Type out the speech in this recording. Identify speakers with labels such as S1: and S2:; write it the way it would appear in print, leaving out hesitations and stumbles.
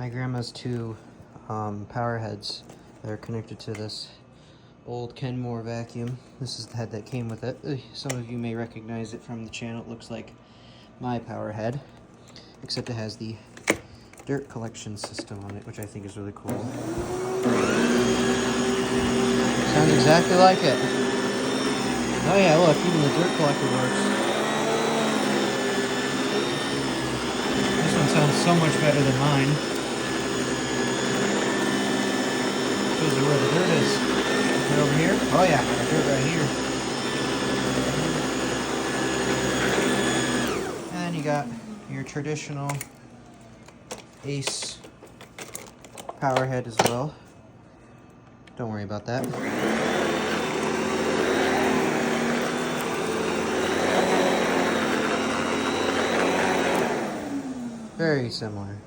S1: My grandma's two power heads that are connected to this old Kenmore vacuum. This is the head that came with it. Some of you may recognize it from the channel. It looks like my power head, except it has the dirt collection system on it, which I think is really cool. Sounds exactly like it. Oh yeah, look, even the dirt collector works. This one sounds so much better than mine. Shows you where the dirt is. Right over here? Oh yeah, the dirt right here. And you got your traditional Ace power head as well. Don't worry about that. Very similar.